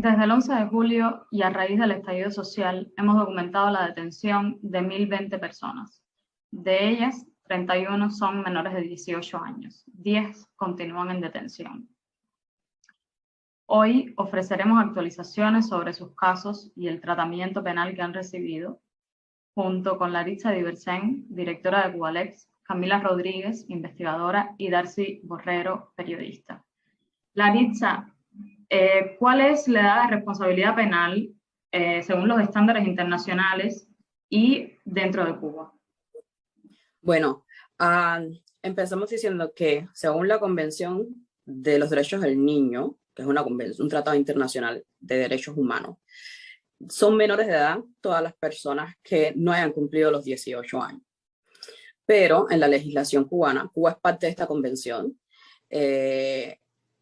Desde el 11 de julio y a raíz del estallido social, hemos documentado la detención de 1.020 personas. De ellas, 31 son menores de 18 años, 10 continúan en detención. Hoy ofreceremos actualizaciones sobre sus casos y el tratamiento penal que han recibido, junto con Laritza Diversen, directora de Cubalex, Camila Rodríguez, investigadora, y Darcy Borrero, periodista. Laritza, ¿cuál es la edad de responsabilidad penal según los estándares internacionales y dentro de Cuba? Bueno, empezamos diciendo que según la Convención de los Derechos del Niño, que es un tratado internacional de derechos humanos, son menores de edad todas las personas que no hayan cumplido los 18 años. Pero en la legislación cubana, Cuba es parte de esta convención,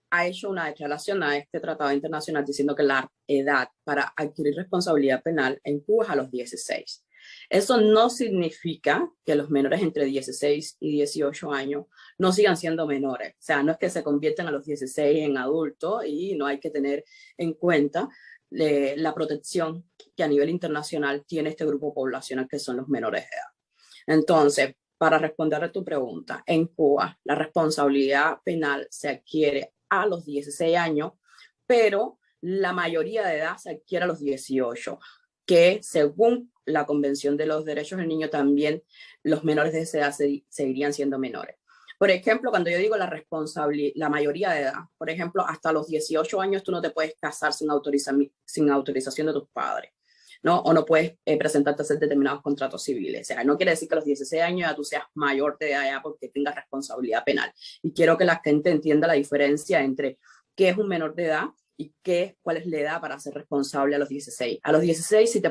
ha hecho una declaración a este tratado internacional diciendo que la edad para adquirir responsabilidad penal en Cuba es a los 16. Eso no significa que los menores entre 16 y 18 años no sigan siendo menores. O sea, no es que se conviertan a los 16 en adultos y no hay que tener en cuenta la protección que a nivel internacional tiene este grupo poblacional que son los menores de edad. Entonces, para responder a tu pregunta, en Cuba la responsabilidad penal se adquiere a los 16 años, pero la mayoría de edad se adquiere a los 18, que según la Convención de los Derechos del Niño también los menores de esa edad seguirían siendo menores. Por ejemplo, cuando yo digo la mayoría de edad, por ejemplo, hasta los 18 años tú no te puedes casar sin autorización de tus padres, ¿no? O no puedes presentarte a hacer determinados contratos civiles. O sea, no quiere decir que a los 16 años ya tú seas mayor de edad ya porque tengas responsabilidad penal. Y quiero que la gente entienda la diferencia entre qué es un menor de edad y cuál es la edad para ser responsable a los 16. A los 16 sí te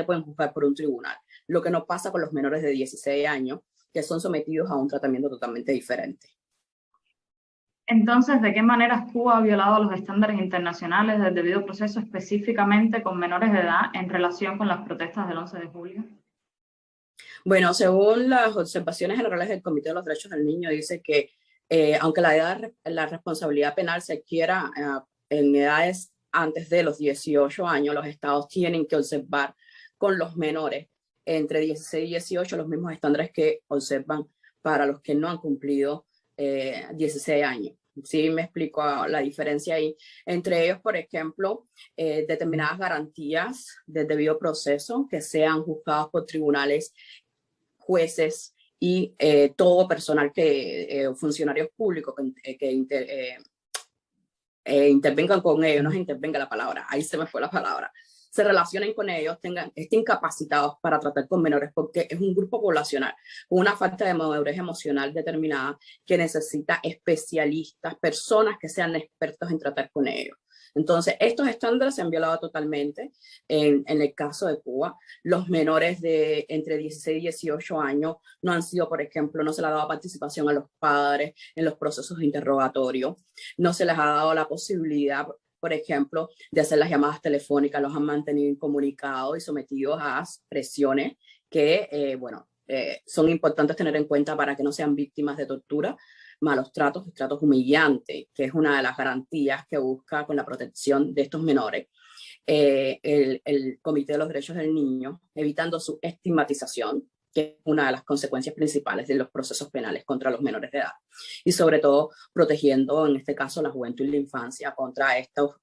pueden juzgar por un tribunal, lo que no pasa con los menores de 16 años, que son sometidos a un tratamiento totalmente diferente. Entonces, ¿de qué manera Cuba ha violado los estándares internacionales del debido proceso específicamente con menores de edad en relación con las protestas del 11 de julio? Bueno, según las observaciones generales del Comité de los Derechos del Niño, dice que aunque la responsabilidad penal se adquiera en edades antes de los 18 años, los estados tienen que observar con los menores entre 16 y 18 los mismos estándares que observan para los que no han cumplido 16 años. Sí, me explico la diferencia ahí. Entre ellos, por ejemplo, determinadas garantías del debido proceso que sean juzgados por tribunales, jueces y todo personal funcionarios públicos que intervengan con ellos, no se intervenga la palabra, ahí se me fue la palabra, se relacionen con ellos, estén capacitados para tratar con menores, porque es un grupo poblacional con una falta de madurez emocional determinada que necesita especialistas, personas que sean expertos en tratar con ellos. Entonces, estos estándares se han violado totalmente en el caso de Cuba. Los menores de entre 16 y 18 años no han sido, por ejemplo, no se les ha dado participación a los padres en los procesos de interrogatorio, no se les ha dado la posibilidad, por ejemplo, de hacer las llamadas telefónicas, los han mantenido incomunicados y sometidos a presiones que, son importantes tener en cuenta para que no sean víctimas de tortura, malos tratos y tratos humillantes, que es una de las garantías que busca con la protección de estos menores el Comité de los Derechos del Niño, evitando su estigmatización, que es una de las consecuencias principales de los procesos penales contra los menores de edad, y sobre todo protegiendo en este caso la juventud y la infancia contra estas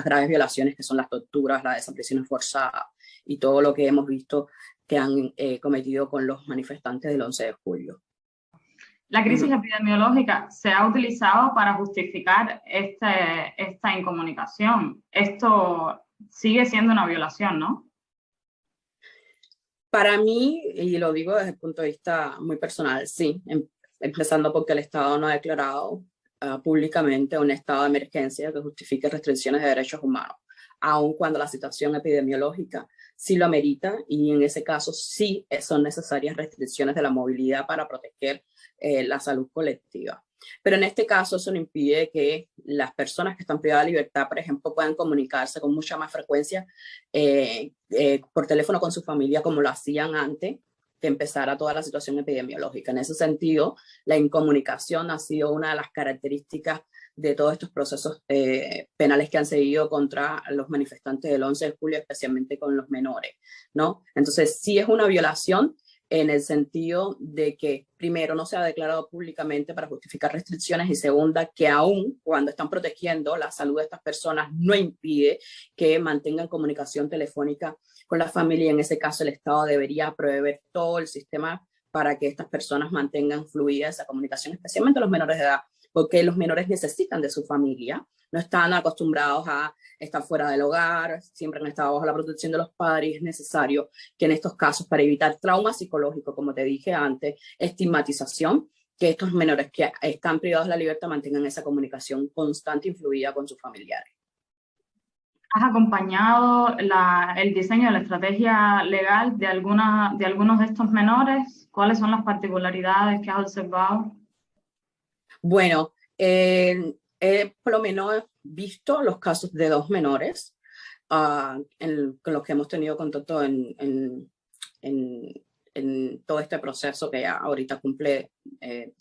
graves violaciones que son las torturas, las desapariciones forzadas y todo lo que hemos visto que han cometido con los manifestantes del 11 de julio. La crisis epidemiológica se ha utilizado para justificar esta incomunicación. Esto sigue siendo una violación, ¿no? Para mí, y lo digo desde el punto de vista muy personal, sí, empezando porque el Estado no ha declarado públicamente un estado de emergencia que justifique restricciones de derechos humanos, aun cuando la situación epidemiológica sí lo amerita, y en ese caso sí son necesarias restricciones de la movilidad para proteger la salud colectiva. Pero en este caso eso no impide que las personas que están privadas de libertad, por ejemplo, puedan comunicarse con mucha más frecuencia por teléfono con su familia como lo hacían antes que empezara toda la situación epidemiológica. En ese sentido, la incomunicación ha sido una de las características de todos estos procesos penales que han seguido contra los manifestantes del 11 de julio, especialmente con los menores, ¿no? Entonces, sí es una violación en el sentido de que, primero, no se ha declarado públicamente para justificar restricciones, y segunda, que aún cuando están protegiendo la salud de estas personas, no impide que mantengan comunicación telefónica con la familia. En ese caso, el Estado debería proveer todo el sistema para que estas personas mantengan fluida esa comunicación, especialmente los menores de edad, porque los menores necesitan de su familia, no están acostumbrados a estar fuera del hogar, siempre han estado bajo la protección de los padres, y es necesario que en estos casos, para evitar trauma psicológico, como te dije antes, estigmatización, que estos menores que están privados de la libertad mantengan esa comunicación constante y fluida con sus familiares. ¿Has acompañado el diseño de la estrategia legal de algunos de estos menores? ¿Cuáles son las particularidades que has observado? Bueno, por lo menos visto los casos de 2 menores con los que hemos tenido contacto en todo este proceso que ya ahorita cumple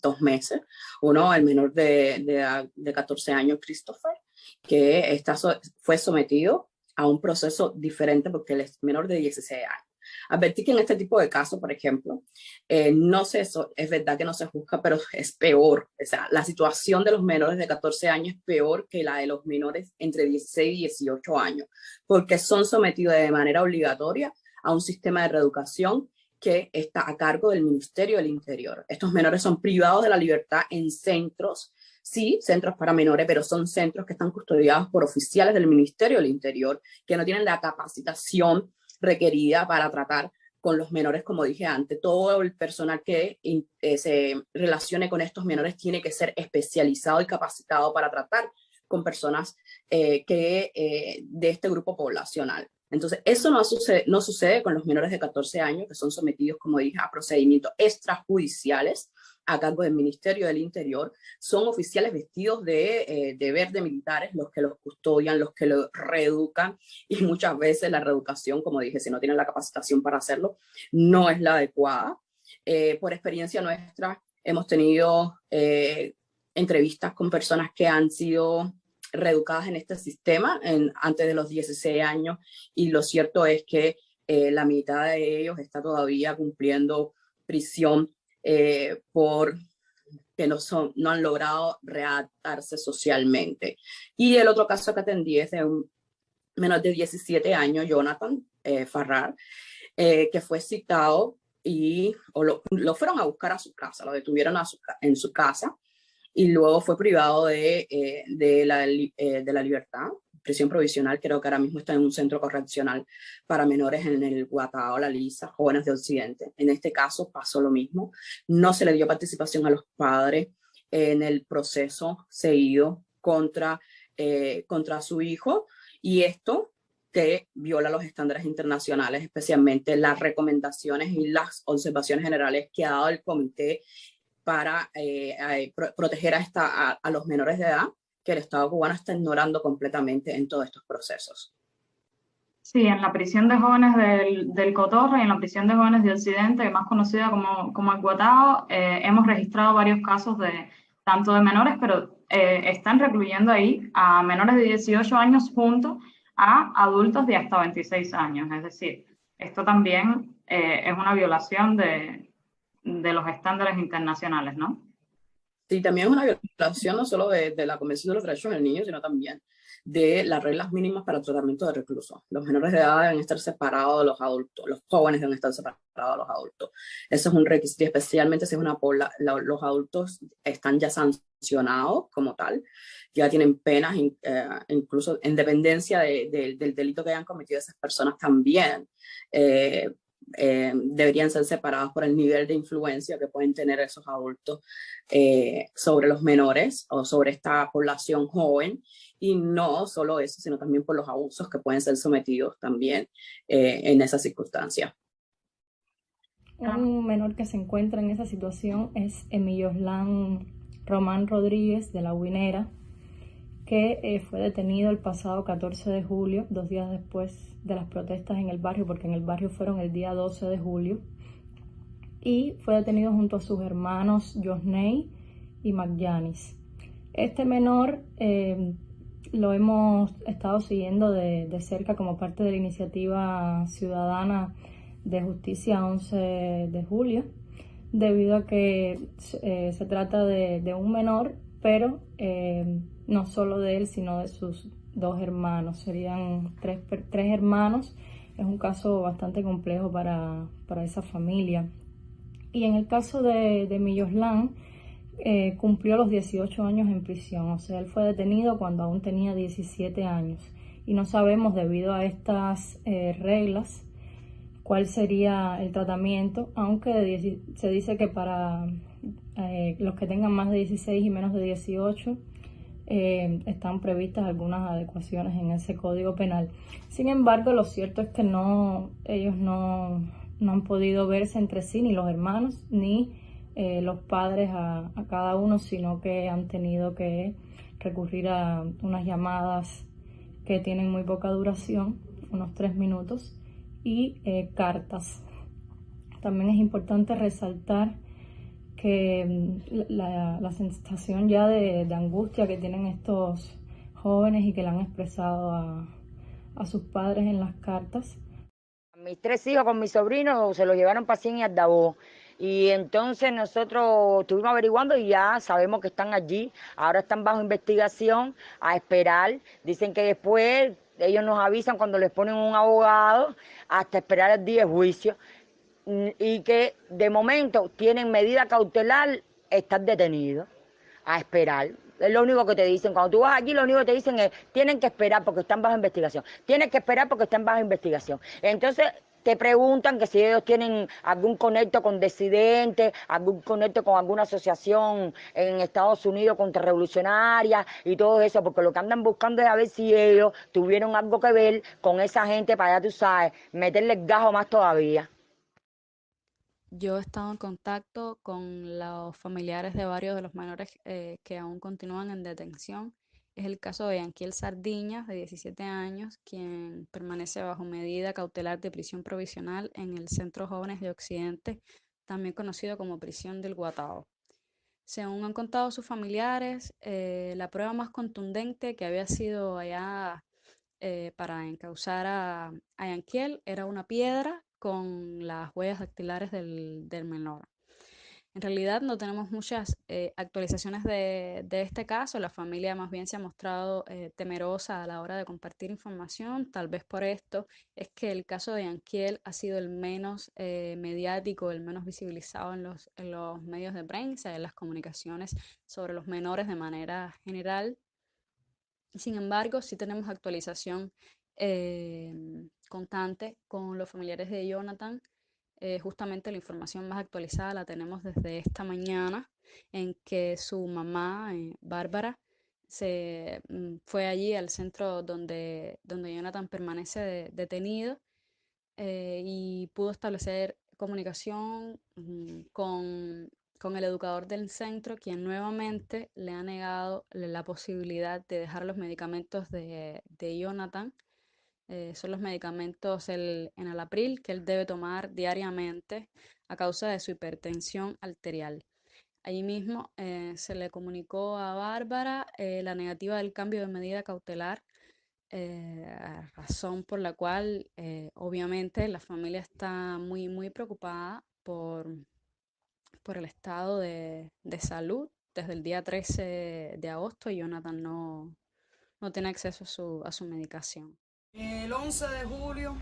2 meses. Uno, el menor de 14 años, Christopher, que fue sometido a un proceso diferente porque él es menor de 16 años. Advertí que en este tipo de casos, por ejemplo, no sé, es verdad que no se juzga, pero es peor. O sea, la situación de los menores de 14 años es peor que la de los menores entre 16 y 18 años, porque son sometidos de manera obligatoria a un sistema de reeducación que está a cargo del Ministerio del Interior. Estos menores son privados de la libertad en centros, sí, centros para menores, pero son centros que están custodiados por oficiales del Ministerio del Interior, que no tienen la capacitación requerida para tratar con los menores. Como dije antes, todo el personal que se relacione con estos menores tiene que ser especializado y capacitado para tratar con personas de este grupo poblacional. Entonces, eso no sucede con los menores de 14 años, que son sometidos, como dije, a procedimientos extrajudiciales a cargo del Ministerio del Interior. Son oficiales vestidos de verde militares los que los custodian, los que los reeducan, y muchas veces la reeducación, como dije, si no tienen la capacitación para hacerlo, no es la adecuada. Por experiencia nuestra, hemos tenido entrevistas con personas que han sido reeducadas en este sistema antes de los 16 años, y lo cierto es que la mitad de ellos está todavía cumpliendo prisión por que no han logrado readaptarse socialmente. Y el otro caso que atendí es de un menor de 17 años, Jonathan Farrar, que fue citado lo fueron a buscar a su casa, lo detuvieron en su casa, y luego fue privado de la libertad, prisión provisional. Creo que ahora mismo está en un centro correccional para menores en el Guatao, La Lisa, Jóvenes de Occidente. En este caso pasó lo mismo. No se le dio participación a los padres en el proceso seguido contra su hijo, y esto que viola los estándares internacionales, especialmente las recomendaciones y las observaciones generales que ha dado el comité para proteger a los menores de edad, que el Estado cubano está ignorando completamente en todos estos procesos. Sí, en la prisión de jóvenes del Cotorre y en la prisión de jóvenes de Occidente, más conocida como el Guatao, hemos registrado varios casos tanto de menores, pero están recluyendo ahí a menores de 18 años junto a adultos de hasta 26 años. Es decir, esto también es una violación de los estándares internacionales, ¿no? Sí, también es una violación no solo de la Convención de los Derechos del Niño, sino también de las reglas mínimas para el tratamiento de reclusos. Los menores de edad deben estar separados de los adultos, los jóvenes deben estar separados de los adultos. Eso es un requisito, especialmente si es los adultos están ya sancionados como tal, ya tienen penas, incluso en dependencia del delito que hayan cometido esas personas también. Deberían ser separados por el nivel de influencia que pueden tener esos adultos sobre los menores o sobre esta población joven, y no solo eso, sino también por los abusos que pueden ser sometidos también en esas circunstancias. Un menor que se encuentra en esa situación es Emilioslán Román Rodríguez, de La Guinera, que fue detenido el pasado 14 de julio, 2 días después de las protestas en el barrio, porque en el barrio fueron el día 12 de julio, y fue detenido junto a sus hermanos Josney y Magyanis. Este menor lo hemos estado siguiendo de cerca como parte de la iniciativa ciudadana de Justicia 11 de julio, debido a que se trata de un menor, pero no solo de él, sino de sus dos hermanos. Serían tres hermanos. Es un caso bastante complejo para esa familia. Y en el caso de Miyoslán, cumplió los 18 años en prisión, o sea, él fue detenido cuando aún tenía 17 años. Y no sabemos, debido a estas reglas, cuál sería el tratamiento, aunque se dice que para los que tengan más de 16 y menos de 18, están previstas algunas adecuaciones en ese código penal. Sin embargo, lo cierto es que ellos no han podido verse entre sí, ni los hermanos, ni los padres a cada uno, sino que han tenido que recurrir a unas llamadas que tienen muy poca duración, unos 3 minutos, y cartas. También es importante resaltar que la sensación ya de angustia que tienen estos jóvenes y que la han expresado a sus padres en las cartas. Mis 3 hijos con mi sobrino se los llevaron para Cien y Aldabó. Y entonces nosotros estuvimos averiguando y ya sabemos que están allí. Ahora están bajo investigación, a esperar. Dicen que después ellos nos avisan cuando les ponen un abogado hasta esperar el día de juicio. Y que de momento tienen medida cautelar, estar detenidos, a esperar. Es lo único que te dicen. Cuando tú vas allí, lo único que te dicen es, tienen que esperar porque están bajo investigación. Tienen que esperar porque están bajo investigación. Entonces te preguntan que si ellos tienen algún conecto con disidentes, algún conecto con alguna asociación en Estados Unidos contrarrevolucionaria y todo eso, porque lo que andan buscando es a ver si ellos tuvieron algo que ver con esa gente para, ya tú sabes, meterles gajo más todavía. Yo he estado en contacto con los familiares de varios de los menores que aún continúan en detención. Es el caso de Yanquiel Sardiñas, de 17 años, quien permanece bajo medida cautelar de prisión provisional en el Centro Jóvenes de Occidente, también conocido como Prisión del Guatao. Según han contado sus familiares, la prueba más contundente que había sido hallada para encausar a Yanquiel era una piedra con las huellas dactilares del menor. En realidad no tenemos muchas actualizaciones de este caso. La familia más bien se ha mostrado temerosa a la hora de compartir información. Tal vez por esto es que el caso de Yanquiel ha sido el menos mediático, el menos visibilizado en los medios de prensa, en las comunicaciones sobre los menores de manera general. Sin embargo, sí tenemos actualización constante con los familiares de Jonathan. Justamente la información más actualizada la tenemos desde esta mañana, en que su mamá, Bárbara, fue allí al centro donde Jonathan permanece detenido, y pudo establecer comunicación con el educador del centro, quien nuevamente le ha negado la posibilidad de dejar los medicamentos de Jonathan. Son los medicamentos el enalapril que él debe tomar diariamente a causa de su hipertensión arterial. Allí mismo se le comunicó a Bárbara la negativa del cambio de medida cautelar, razón por la cual obviamente la familia está muy, muy preocupada por el estado de salud. Desde el día 13 de agosto Jonathan no tiene acceso a su medicación. El 11 de julio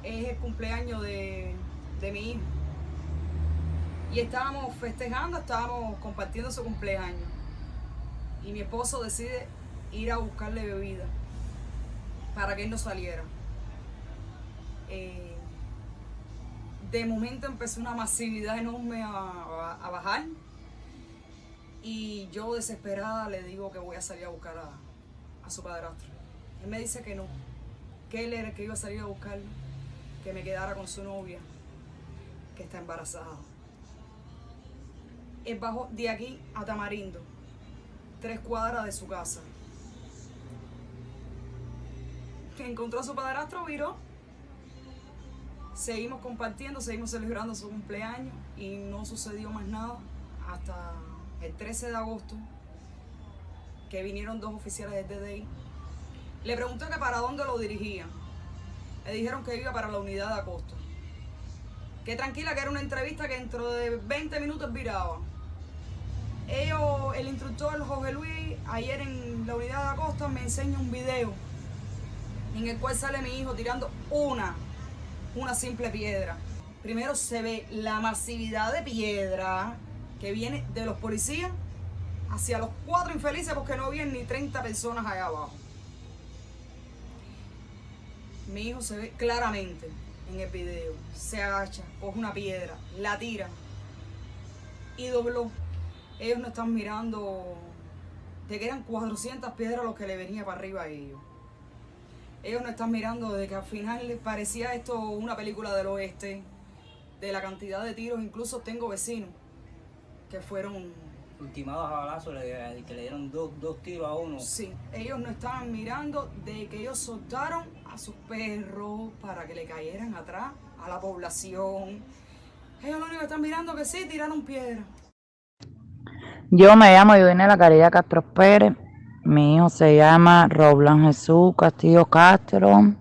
es el cumpleaños de mi hijo. Y estábamos festejando, estábamos compartiendo su cumpleaños. Y mi esposo decide ir a buscarle bebida para que él no saliera. De momento empezó una masividad enorme a bajar. Y yo desesperada le digo que voy a salir a buscar a su padrastro. Él me dice que no, que él era el que iba a salir a buscarlo, que me quedara con su novia, que está embarazada. Él bajó de aquí a Tamarindo, 3 cuadras de su casa. Encontró a su padrastro, viró. Seguimos compartiendo, seguimos celebrando su cumpleaños y no sucedió más nada hasta el 13 de agosto, que vinieron 2 oficiales del DDI. Le pregunté que para dónde lo dirigían. Le dijeron que iba para la unidad de Acosta. Que tranquila, que era una entrevista que dentro de 20 minutos viraba. El instructor Jorge Luis, ayer en la unidad de Acosta me enseña un video en el cual sale mi hijo tirando una simple piedra. Primero se ve la masividad de piedra que viene de los policías hacia los 4 infelices, porque no había ni 30 personas allá abajo. Mi hijo se ve claramente en el video, se agacha, coge una piedra, la tira y dobló. Ellos no están mirando de que eran 400 piedras los que le venía para arriba a ellos. Ellos no están mirando de que al final les parecía esto una película del oeste, de la cantidad de tiros. Incluso tengo vecinos que fueron ultimados a balazo, que le dieron dos tiros a uno. Sí, ellos no estaban mirando de que ellos soltaron a sus perros para que le cayeran atrás a la población. Ellos lo único que están mirando que sí, tiraron piedra. Yo me llamo Yudinela Caridad Castro Pérez. Mi hijo se llama Roblán Jesús Castillo Castro.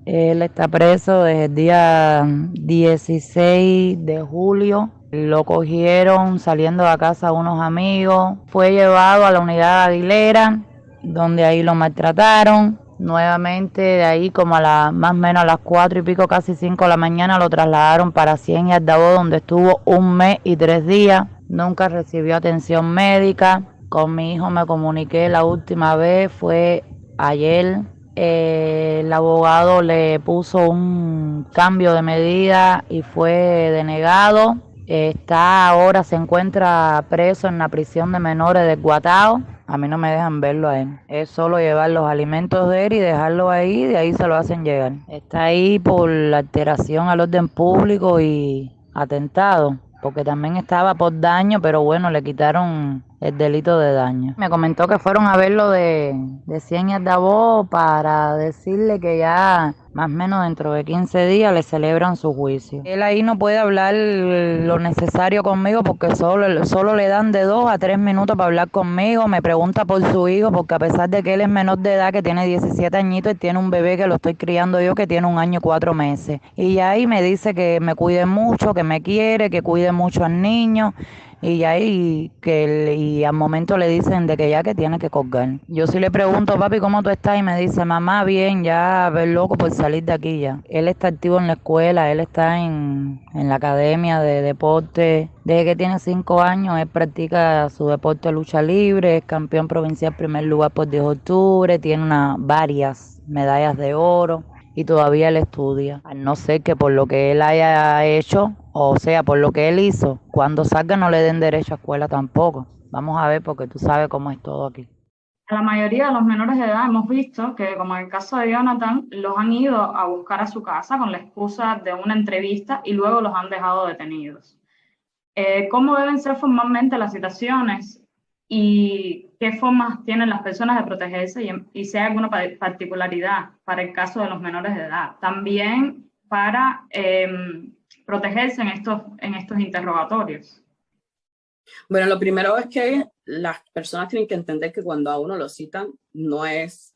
Él está preso desde el día 16 de julio. Lo cogieron saliendo de casa unos amigos. Fue llevado a la unidad de Aguilera, donde ahí lo maltrataron. Nuevamente de ahí como más o menos a las 4 y pico, casi 5 de la mañana, lo trasladaron para Cien y Aldabó, donde estuvo 1 mes y 3 días. Nunca recibió atención médica. Con mi hijo me comuniqué la última vez, fue ayer. El abogado le puso un cambio de medida y fue denegado. Ahora se encuentra preso en la prisión de menores de Guatao. A mí no me dejan verlo a él. Es solo llevar los alimentos de él y dejarlo ahí, de ahí se lo hacen llegar. Está ahí por alteración al orden público y atentado, porque también estaba por daño, pero bueno, le quitaron el delito de daño. Me comentó que fueron a verlo de Cien y Aldabó para decirle que ya más o menos dentro de 15 días le celebran su juicio. Él ahí no puede hablar lo necesario conmigo porque solo le dan de 2 a 3 minutos para hablar conmigo. Me pregunta por su hijo porque a pesar de que él es menor de edad, que tiene 17 añitos, él tiene un bebé que lo estoy criando yo que tiene 1 año y 4 meses. Y ahí me dice que me cuide mucho, que me quiere, que cuide mucho al niño. Y ahí y al momento le dicen de que ya que tiene que colgar. Yo sí le pregunto, papi, ¿cómo tú estás? Y me dice, mamá, bien, ya ver loco por salir de aquí ya. Él está activo en la escuela, él está en la academia de deporte. Desde que tiene 5 años, él practica su deporte de lucha libre, es campeón provincial primer lugar por 10 de octubre, tiene varias medallas de oro. Y todavía él estudia, a no ser que por lo que él haya hecho, o sea, por lo que él hizo, cuando salga no le den derecho a escuela tampoco. Vamos a ver, porque tú sabes cómo es todo aquí. A la mayoría de los menores de edad hemos visto que, como en el caso de Jonathan, los han ido a buscar a su casa con la excusa de una entrevista y luego los han dejado detenidos. ¿Cómo deben ser formalmente las citaciones y qué formas tienen las personas de protegerse y si hay alguna particularidad para el caso de los menores de edad? También para protegerse en estos interrogatorios. Bueno, lo primero es que las personas tienen que entender que cuando a uno lo citan no es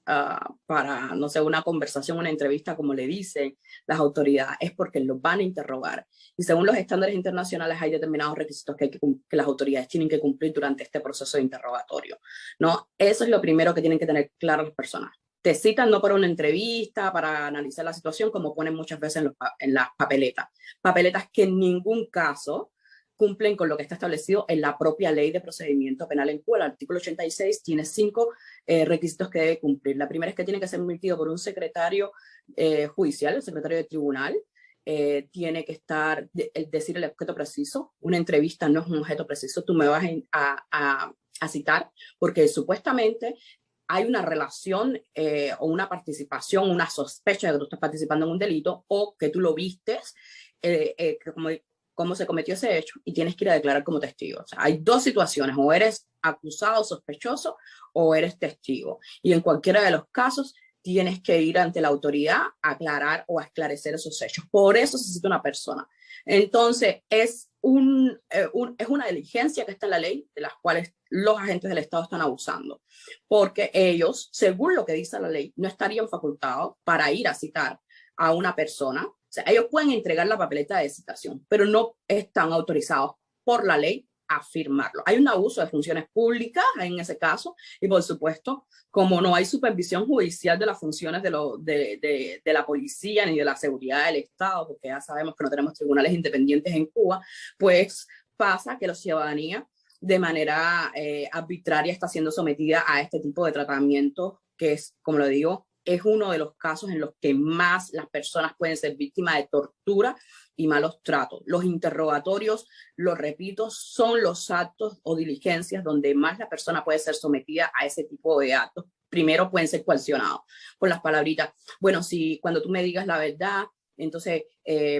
para, no sé, una conversación, una entrevista como le dicen las autoridades, es porque los van a interrogar. Y según los estándares internacionales hay determinados requisitos que las autoridades tienen que cumplir durante este proceso de interrogatorio, ¿no? Eso es lo primero que tienen que tener claro las personas. Te citan no para una entrevista, para analizar la situación, como ponen muchas veces en las papeletas. Papeletas que en ningún caso cumplen con lo que está establecido en la propia ley de procedimiento penal en Cuba. El artículo 86 tiene 5 requisitos que debe cumplir. La primera es que tiene que ser emitido por un secretario judicial, el secretario de tribunal. Tiene que decir el objeto preciso. Una entrevista no es un objeto preciso. Tú me vas a citar porque supuestamente hay una relación o una participación, una sospecha de que tú estás participando en un delito o que tú lo vistes, cómo se cometió ese hecho y tienes que ir a declarar como testigo. O sea, hay 2 situaciones, o eres acusado, sospechoso, o eres testigo. Y en cualquiera de los casos tienes que ir ante la autoridad a aclarar o a esclarecer esos hechos. Por eso se cita una persona. Entonces, es es una diligencia que está en la ley, de las cuales los agentes del Estado están abusando, porque ellos, según lo que dice la ley, no estarían facultados para ir a citar a una persona. O sea, ellos pueden entregar la papeleta de citación, pero no están autorizados por la ley a firmarlo. Hay un abuso de funciones públicas en ese caso, y por supuesto, como no hay supervisión judicial de las funciones de la policía ni de la seguridad del Estado, porque ya sabemos que no tenemos tribunales independientes en Cuba, pues pasa que la ciudadanía de manera arbitraria está siendo sometida a este tipo de tratamiento, que es, como lo digo, es uno de los casos en los que más las personas pueden ser víctimas de tortura y malos tratos. Los interrogatorios, lo repito, son los actos o diligencias donde más la persona puede ser sometida a ese tipo de actos. Primero pueden ser coaccionados con las palabritas, bueno, si cuando tú me digas la verdad, entonces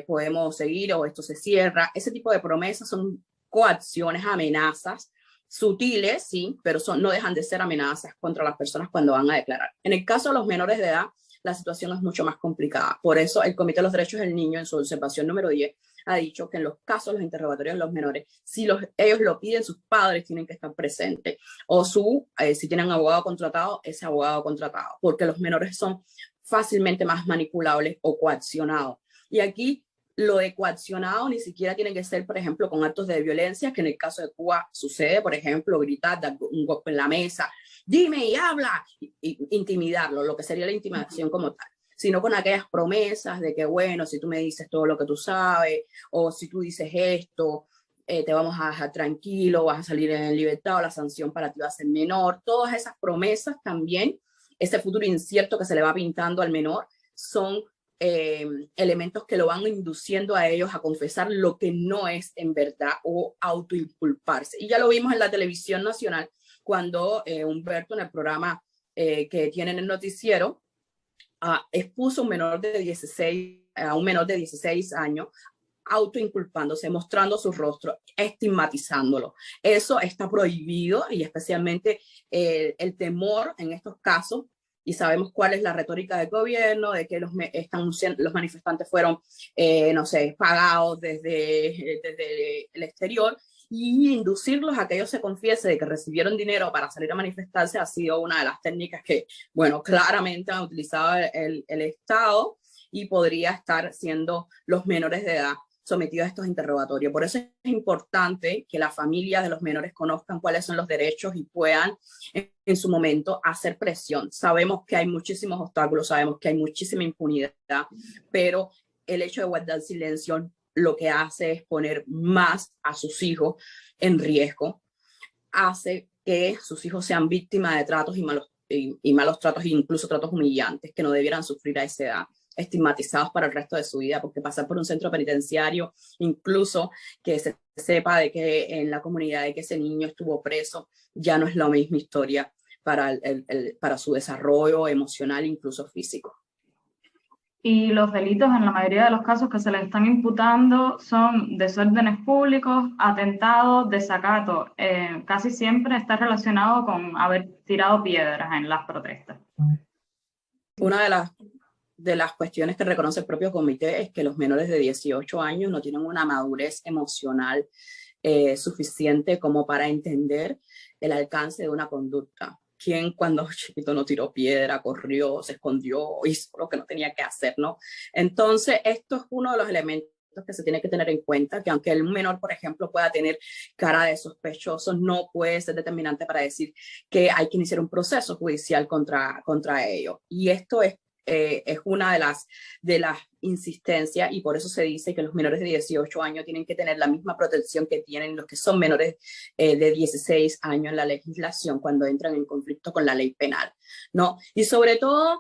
podemos seguir o esto se cierra. Ese tipo de promesas son coacciones, amenazas, sutiles, sí, pero no dejan de ser amenazas contra las personas cuando van a declarar. En el caso de los menores de edad, la situación es mucho más complicada. Por eso el Comité de los Derechos del Niño, en su observación número 10, ha dicho que en los casos, los interrogatorios de los menores, si ellos lo piden, sus padres tienen que estar presentes. O si tienen abogado contratado, ese abogado contratado, porque los menores son fácilmente más manipulables o coaccionados. Y aquí lo de coaccionado ni siquiera tiene que ser, por ejemplo, con actos de violencia, que en el caso de Cuba sucede, por ejemplo, gritar, dar un golpe en la mesa, dime y habla, y intimidarlo, lo que sería la intimidación como tal, sino con aquellas promesas de que, bueno, si tú me dices todo lo que tú sabes, o si tú dices esto, te vamos a dejar tranquilo, vas a salir en libertad, o la sanción para ti va a ser menor. Todas esas promesas también, ese futuro incierto que se le va pintando al menor, son elementos que lo van induciendo a ellos a confesar lo que no es en verdad o autoinculparse. Y ya lo vimos en la televisión nacional cuando Humberto, en el programa que tiene en el noticiero, expuso a un menor de 16 años autoinculpándose, mostrando su rostro, estigmatizándolo. Eso está prohibido, y especialmente el temor en estos casos, y sabemos cuál es la retórica del gobierno, de que los manifestantes fueron, no sé, pagados desde el exterior, y inducirlos a que ellos se confiesen de que recibieron dinero para salir a manifestarse ha sido una de las técnicas que, bueno, claramente han utilizado el Estado, y podría estar siendo los menores de edad sometidos a estos interrogatorios. Por eso es importante que las familias de los menores conozcan cuáles son los derechos y puedan en su momento hacer presión. Sabemos que hay muchísimos obstáculos, sabemos que hay muchísima impunidad, pero el hecho de guardar silencio lo que hace es poner más a sus hijos en riesgo, hace que sus hijos sean víctimas de tratos y malos tratos, incluso tratos humillantes que no debieran sufrir a esa edad, estigmatizados para el resto de su vida, porque pasar por un centro penitenciario, incluso que se sepa de que en la comunidad de que ese niño estuvo preso, ya no es la misma historia para su desarrollo emocional, incluso físico. Y los delitos en la mayoría de los casos que se les están imputando son desórdenes públicos, atentados, desacato. Casi siempre está relacionado con haber tirado piedras en las protestas. Una de las cuestiones que reconoce el propio comité es que los menores de 18 años no tienen una madurez emocional suficiente como para entender el alcance de una conducta. ¿Quién cuando chiquito no tiró piedra, corrió, se escondió, hizo lo que no tenía que hacer, ¿no? Entonces, esto es uno de los elementos que se tiene que tener en cuenta, que aunque el menor, por ejemplo, pueda tener cara de sospechoso, no puede ser determinante para decir que hay que iniciar un proceso judicial contra ellos. Y esto es una de las insistencias, y por eso se dice que los menores de 18 años tienen que tener la misma protección que tienen los que son menores de 16 años en la legislación cuando entran en conflicto con la ley penal, ¿no? Y sobre todo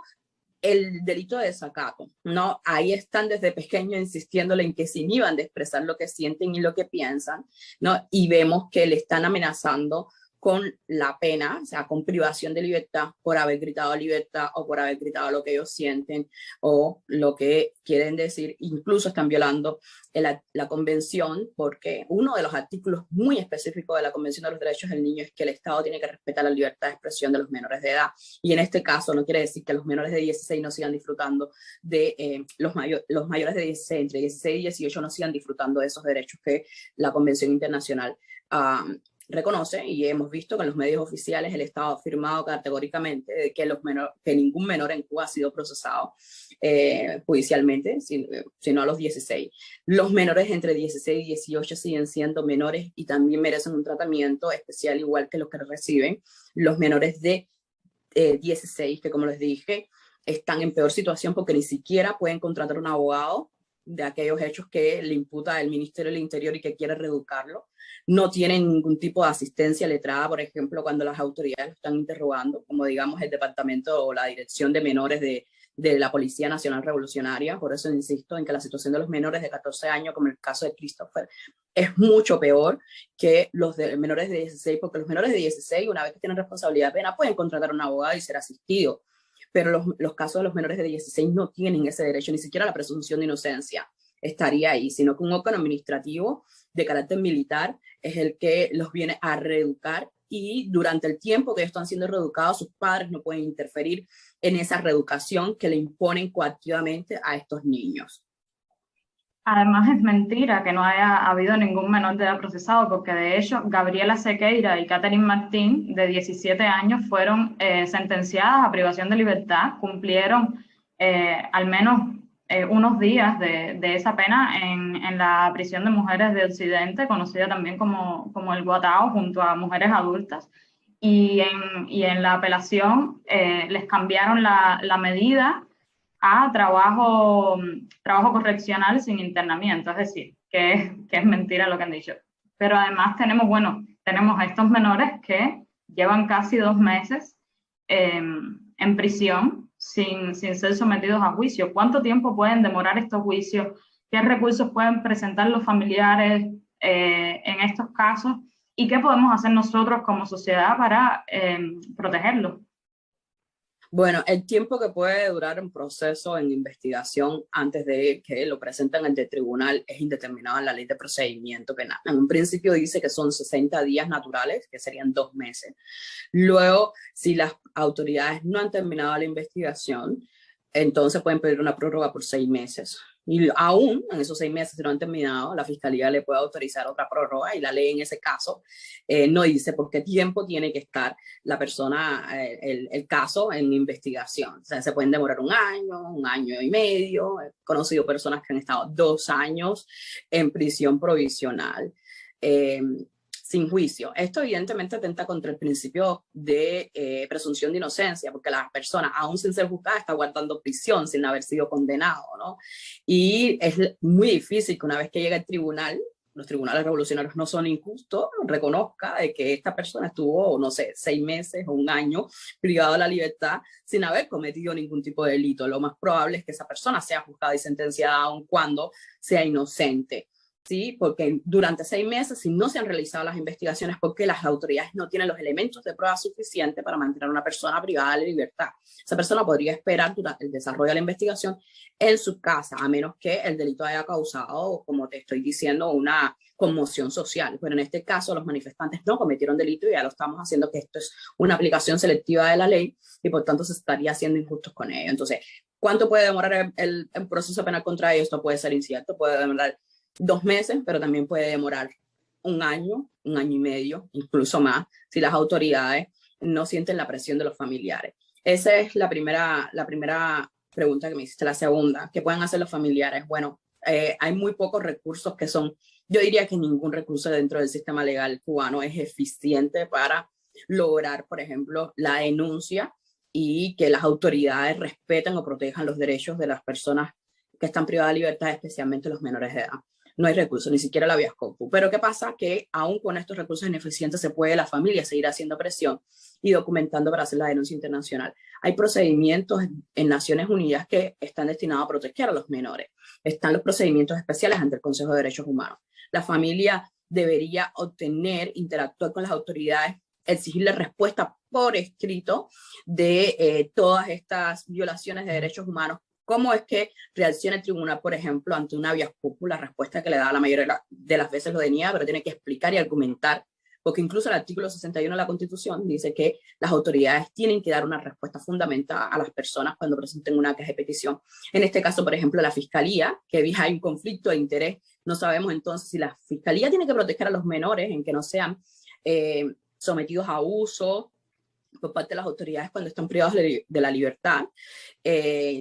el delito de desacato, ¿no? Ahí están desde pequeños insistiéndole en que se inhiban de expresar lo que sienten y lo que piensan, ¿no? Y vemos que le están amenazando con la pena, o sea, con privación de libertad por haber gritado libertad o por haber gritado lo que ellos sienten o lo que quieren decir. Incluso están violando la convención, porque uno de los artículos muy específicos de la Convención de los Derechos del Niño es que el Estado tiene que respetar la libertad de expresión de los menores de edad. Y en este caso no quiere decir que los menores de 16 no sigan disfrutando de los mayores de 16, entre 16 y 18 no sigan disfrutando de esos derechos que la Convención Internacional reconoce, y hemos visto que en los medios oficiales el Estado ha afirmado categóricamente de que, que ningún menor en Cuba ha sido procesado judicialmente, sino a los 16. Los menores entre 16 y 18 siguen siendo menores y también merecen un tratamiento especial igual que los que reciben los menores de 16, que como les dije, están en peor situación porque ni siquiera pueden contratar un abogado de aquellos hechos que le imputa el Ministerio del Interior y que quiere reeducarlo. No tienen ningún tipo de asistencia letrada, por ejemplo, cuando las autoridades lo están interrogando, como digamos el departamento o la dirección de menores de la Policía Nacional Revolucionaria. Por eso insisto en que la situación de los menores de 14 años, como el caso de Christopher, es mucho peor que los de menores de 16, porque los menores de 16, una vez que tienen responsabilidad de pena, pueden contratar a un abogado y ser asistidos. Pero los casos de los menores de 16 no tienen ese derecho, ni siquiera la presunción de inocencia estaría ahí, sino que un órgano administrativo de carácter militar es el que los viene a reeducar, y durante el tiempo que ellos están siendo reeducados, sus padres no pueden interferir en esa reeducación que le imponen coactivamente a estos niños. Además, es mentira que no haya habido ningún menor de edad procesado, porque de hecho Gabriela Sequeira y Catherine Martín, de 17 años, fueron sentenciadas a privación de libertad, cumplieron al menos unos días de esa pena en la prisión de mujeres de Occidente, conocida también como el Guatao, junto a mujeres adultas, y en la apelación les cambiaron la medida a trabajo correccional sin internamiento, es decir, que es mentira lo que han dicho. Pero además tenemos a estos menores que llevan casi 2 meses en prisión sin ser sometidos a juicio. ¿Cuánto tiempo pueden demorar estos juicios? ¿Qué recursos pueden presentar los familiares en estos casos? ¿Y qué podemos hacer nosotros como sociedad para protegerlos? Bueno, el tiempo que puede durar un proceso en investigación antes de que lo presenten ante el tribunal es indeterminado en la ley de procedimiento penal. En un principio dice que son 60 días naturales, que serían 2 meses. Luego, si las autoridades no han terminado la investigación, entonces pueden pedir una prórroga por 6 meses. Y aún en esos 6 meses, si no han terminado, la Fiscalía le puede autorizar otra prórroga, y la ley en ese caso no dice por qué tiempo tiene que estar la persona, el caso en investigación. O sea, se pueden demorar 1 año y medio. He conocido personas que han estado 2 años en prisión provisional sin juicio. Esto evidentemente atenta contra el principio de presunción de inocencia, porque la persona, aún sin ser juzgada, está guardando prisión sin haber sido condenado, ¿no? Y es muy difícil que una vez que llega el tribunal, los tribunales revolucionarios no son injustos, reconozca de que esta persona estuvo, no sé, 6 meses o 1 año privado de la libertad sin haber cometido ningún tipo de delito. Lo más probable es que esa persona sea juzgada y sentenciada aun cuando sea inocente. ¿Sí? Porque durante 6 meses, si no se han realizado las investigaciones, porque las autoridades no tienen los elementos de prueba suficientes para mantener a una persona privada de libertad. Esa persona podría esperar durante el desarrollo de la investigación en su casa, a menos que el delito haya causado, como te estoy diciendo, una conmoción social. Pero en este caso, los manifestantes no cometieron delito, y ya lo estamos haciendo que esto es una aplicación selectiva de la ley, y por tanto se estaría siendo injustos con ellos. Entonces, ¿cuánto puede demorar el proceso penal contra ellos? Esto puede ser incierto, puede demorar 2 meses, pero también puede demorar 1 año, 1 año y medio, incluso más, si las autoridades no sienten la presión de los familiares. Esa es la primera pregunta que me hiciste. La segunda, ¿qué pueden hacer los familiares? Bueno, hay muy pocos recursos que son, yo diría que ningún recurso dentro del sistema legal cubano es eficiente para lograr, por ejemplo, la denuncia y que las autoridades respeten o protejan los derechos de las personas que están privadas de libertad, especialmente los menores de edad. No hay recursos, ni siquiera la habeas corpus. Pero ¿qué pasa? Que aún con estos recursos ineficientes se puede la familia seguir haciendo presión y documentando para hacer la denuncia internacional. Hay procedimientos en Naciones Unidas que están destinados a proteger a los menores. Están los procedimientos especiales ante el Consejo de Derechos Humanos. La familia debería interactuar con las autoridades exigirle respuesta por escrito de todas estas violaciones de derechos humanos. ¿Cómo es que reacciona el tribunal, por ejemplo, ante una habeas corpus? La respuesta que le da la mayoría de las veces lo deniega, pero tiene que explicar y argumentar, porque incluso el artículo 61 de la Constitución dice que las autoridades tienen que dar una respuesta fundamental a las personas cuando presenten una queja de petición. En este caso, por ejemplo, la Fiscalía, que hay un conflicto de interés, no sabemos entonces si la Fiscalía tiene que proteger a los menores en que no sean sometidos a abuso por parte de las autoridades cuando están privados de la libertad.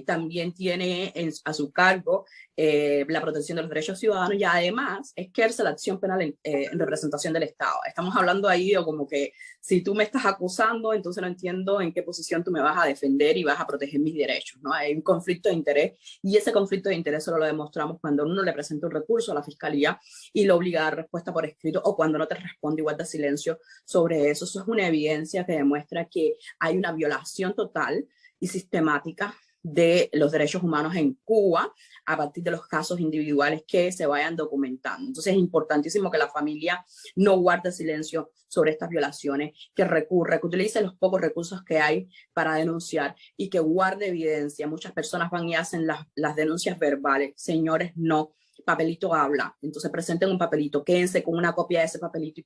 También tiene a su cargo la protección de los derechos ciudadanos y además ejerce la acción penal en representación del Estado. Estamos hablando ahí de como que si tú me estás acusando, entonces no entiendo en qué posición tú me vas a defender y vas a proteger mis derechos, ¿no? Hay un conflicto de interés y ese conflicto de interés solo lo demostramos cuando uno le presenta un recurso a la Fiscalía y lo obliga a dar respuesta por escrito o cuando no te responde y guarda silencio sobre eso. Eso es una evidencia que demuestra que hay una violación total y sistemática de los derechos humanos en Cuba a partir de los casos individuales que se vayan documentando. Entonces es importantísimo que la familia no guarde silencio sobre estas violaciones, que recurra, que utilice los pocos recursos que hay para denunciar y que guarde evidencia. Muchas personas van y hacen las denuncias verbales. Señores, no. Papelito habla, entonces presenten un papelito, quédense con una copia de ese papelito y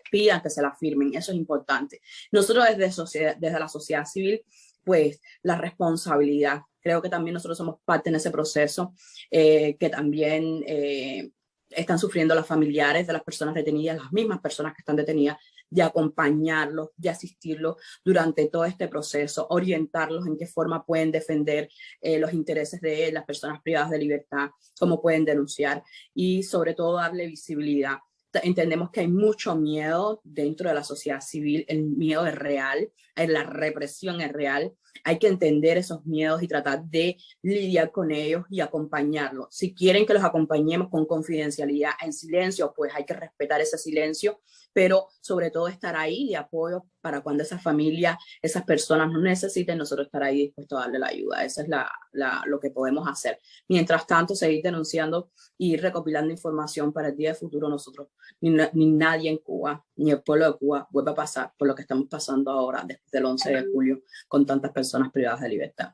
pidan que se la firmen. Eso es importante. Nosotros desde la sociedad civil, pues la responsabilidad, creo que también nosotros somos parte en ese proceso, que también están sufriendo los familiares de las personas detenidas, las mismas personas que están detenidas, de acompañarlos, de asistirlos durante todo este proceso, orientarlos en qué forma pueden defender los intereses de las personas privadas de libertad, cómo pueden denunciar y sobre todo darle visibilidad. Entendemos que hay mucho miedo dentro de la sociedad civil, el miedo es real, la represión es real, hay que entender esos miedos y tratar de lidiar con ellos y acompañarlos. Si quieren que los acompañemos con confidencialidad en silencio, pues hay que respetar ese silencio, pero sobre todo estar ahí de apoyo para cuando esa familia, esas personas nos necesiten, nosotros estar ahí dispuestos a darle la ayuda. Eso es lo que podemos hacer. Mientras tanto, seguir denunciando y recopilando información para el día de futuro nosotros, ni nadie en Cuba, ni el pueblo de Cuba vuelva a pasar por lo que estamos pasando ahora desde el 11 de julio con tantas personas privadas de libertad.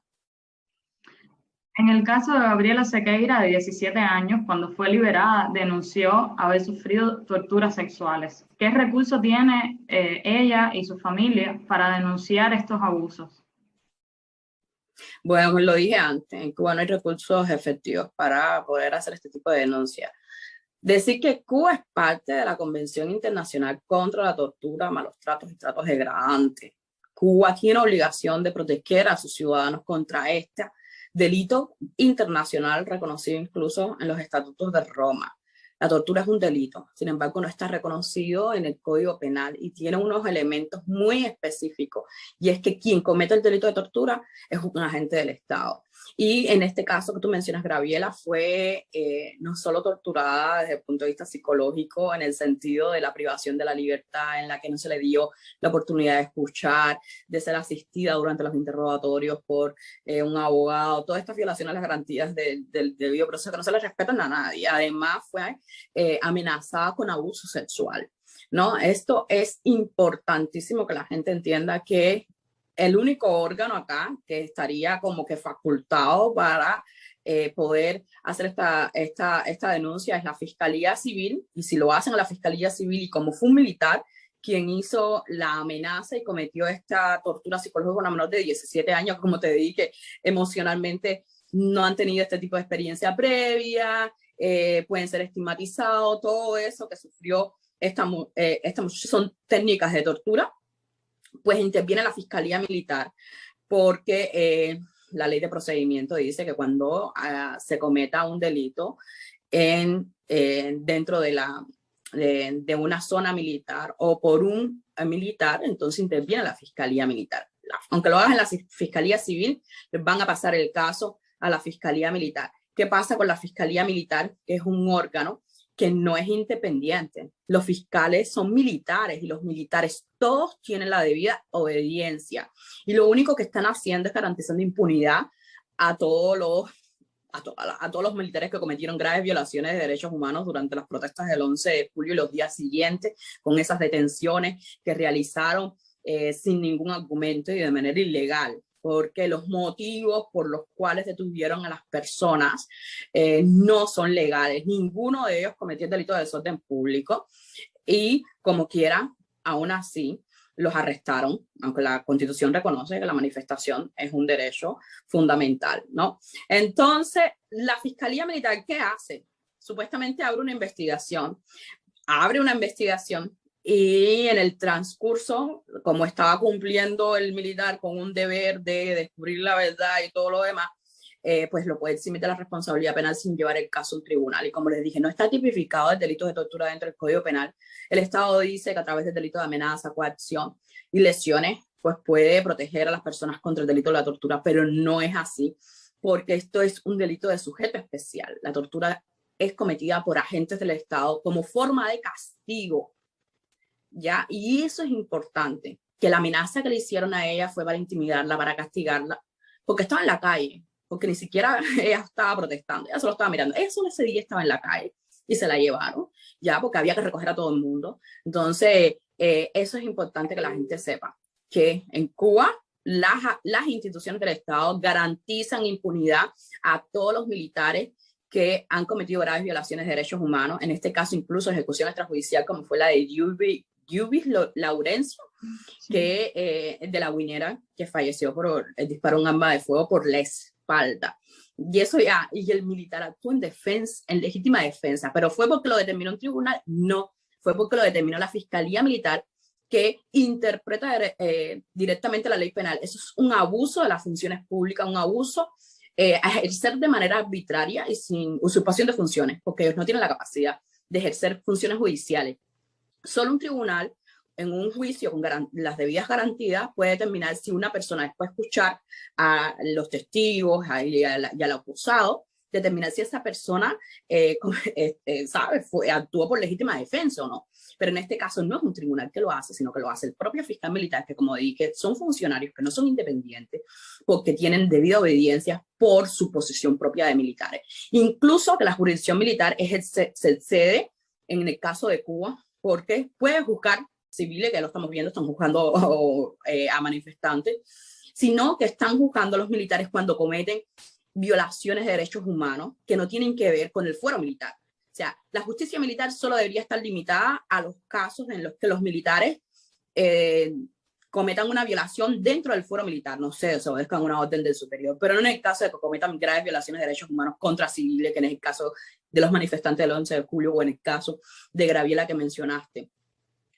En el caso de Gabriela Sequeira, de 17 años, cuando fue liberada, denunció haber sufrido torturas sexuales. ¿Qué recurso tiene ella y su familia para denunciar estos abusos? Bueno, lo dije antes, en Cuba no hay recursos efectivos para poder hacer este tipo de denuncias. Decir que Cuba es parte de la Convención Internacional contra la Tortura, Malos Tratos y Tratos Degradantes. Cuba tiene obligación de proteger a sus ciudadanos contra este delito internacional reconocido incluso en los estatutos de Roma. La tortura es un delito, sin embargo no está reconocido en el Código Penal y tiene unos elementos muy específicos, y es que quien comete el delito de tortura es un agente del Estado. Y en este caso que tú mencionas, Gabriela fue no solo torturada desde el punto de vista psicológico, en el sentido de la privación de la libertad, en la que no se le dio la oportunidad de escuchar, de ser asistida durante los interrogatorios por un abogado, todas estas violaciones a las garantías del debido proceso que no se le respetan a nadie. Además fue amenazada con abuso sexual, ¿no? Esto es importantísimo que la gente entienda que el único órgano acá que estaría como que facultado para poder hacer esta denuncia es la Fiscalía Civil, y si lo hacen a la Fiscalía Civil y como fue un militar quien hizo la amenaza y cometió esta tortura psicológica con una menor de 17 años, como te dije, que emocionalmente no han tenido este tipo de experiencia previa, pueden ser estigmatizados, todo eso que sufrió esta mujer son técnicas de tortura, pues interviene la Fiscalía Militar, porque la ley de procedimiento dice que cuando se cometa un delito dentro de una zona militar o por un militar, entonces interviene la Fiscalía Militar. Aunque lo hagan en la Fiscalía Civil, les van a pasar el caso a la Fiscalía Militar. ¿Qué pasa con la Fiscalía Militar? Que es un órgano que no es independiente. Los fiscales son militares y los militares todos tienen la debida obediencia. Y lo único que están haciendo es garantizando impunidad a todos a todos los militares que cometieron graves violaciones de derechos humanos durante las protestas del 11 de julio y los días siguientes, con esas detenciones que realizaron sin ningún argumento y de manera ilegal, porque los motivos por los cuales detuvieron a las personas no son legales. Ninguno de ellos cometió el delito de desorden público y, como quiera, aún así, los arrestaron, aunque la Constitución reconoce que la manifestación es un derecho fundamental, ¿no? Entonces, la Fiscalía Militar, ¿qué hace? Supuestamente abre una investigación y en el transcurso, como estaba cumpliendo el militar con un deber de descubrir la verdad y todo lo demás, pues lo puede eximir de la responsabilidad penal sin llevar el caso a un tribunal. Y como les dije, no está tipificado el delito de tortura dentro del Código Penal. El Estado dice que a través del delito de amenaza, coacción y lesiones, pues puede proteger a las personas contra el delito de la tortura, pero no es así, porque esto es un delito de sujeto especial. La tortura es cometida por agentes del Estado como forma de castigo, ¿ya? Y eso es importante, que la amenaza que le hicieron a ella fue para intimidarla, para castigarla, porque estaba en la calle, porque ni siquiera ella estaba protestando, ella solo estaba mirando. Ella solo ese día estaba en la calle y se la llevaron, ya, porque había que recoger a todo el mundo. Entonces, eso es importante que la gente sepa, que en Cuba las instituciones del Estado garantizan impunidad a todos los militares que han cometido graves violaciones de derechos humanos, en este caso incluso ejecución extrajudicial, como fue la de Yuvis Laurencio, que de la Guinera, que falleció por el disparo de un arma de fuego por la espalda. Y eso ya, y el militar actuó en defensa, en legítima defensa, pero ¿fue porque lo determinó un tribunal? No, fue porque lo determinó la Fiscalía Militar, que interpreta directamente la ley penal. Eso es un abuso de las funciones públicas, un abuso a ejercer de manera arbitraria y sin usurpación de funciones, porque ellos no tienen la capacidad de ejercer funciones judiciales. Solo un tribunal, en un juicio con las debidas garantías, puede determinar si una persona, después de escuchar a los testigos y al acusado, determinar si esa persona actuó por legítima defensa o no. Pero en este caso no es un tribunal que lo hace, sino que lo hace el propio fiscal militar, que, como dije, son funcionarios que no son independientes porque tienen debida obediencia por su posición propia de militares. Incluso que la jurisdicción militar se excede en el caso de Cuba, porque puede juzgar civiles, que lo estamos viendo, están juzgando a manifestantes, sino que están juzgando a los militares cuando cometen violaciones de derechos humanos que no tienen que ver con el fuero militar. O sea, la justicia militar solo debería estar limitada a los casos en los que los militares cometan una violación dentro del fuero militar, no sé, se obedezcan una orden del superior, pero no en el caso de que cometan graves violaciones de derechos humanos contra civiles, que en el caso de los manifestantes del 11 de julio o en el caso de Graviela que mencionaste.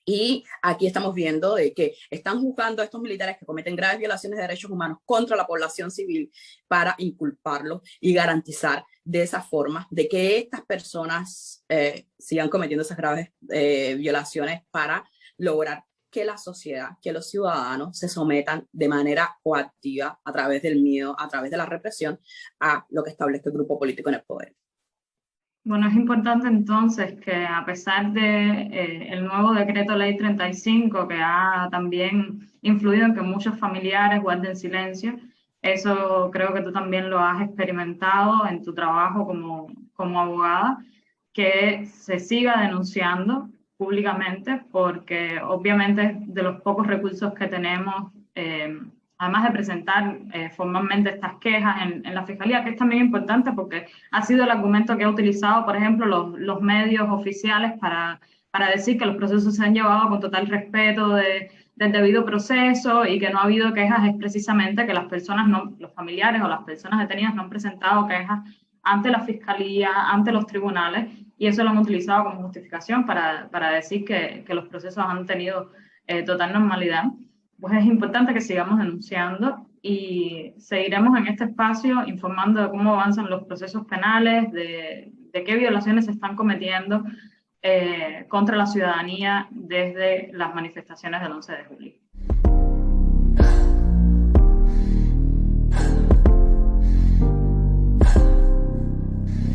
Y aquí estamos viendo de que están juzgando a estos militares que cometen graves violaciones de derechos humanos contra la población civil para inculparlos y garantizar de esa forma de que estas personas sigan cometiendo esas graves violaciones para lograr que la sociedad, que los ciudadanos se sometan de manera coactiva a través del miedo, a través de la represión, a lo que establece el grupo político en el poder. Bueno, es importante entonces que, a pesar de el nuevo decreto ley 35, que ha también influido en que muchos familiares guarden silencio, eso creo que tú también lo has experimentado en tu trabajo como abogada, que se siga denunciando públicamente, porque obviamente de los pocos recursos que tenemos, además de presentar formalmente estas quejas en la Fiscalía, que es también importante porque ha sido el argumento que ha utilizado, por ejemplo, los medios oficiales para decir que los procesos se han llevado con total respeto del debido proceso y que no ha habido quejas, es precisamente que las personas, los familiares o las personas detenidas no han presentado quejas ante la Fiscalía, ante los tribunales, y eso lo han utilizado como justificación para decir que los procesos han tenido total normalidad. Pues es importante que sigamos denunciando y seguiremos en este espacio informando de cómo avanzan los procesos penales, de qué violaciones se están cometiendo contra la ciudadanía desde las manifestaciones del 11 de julio.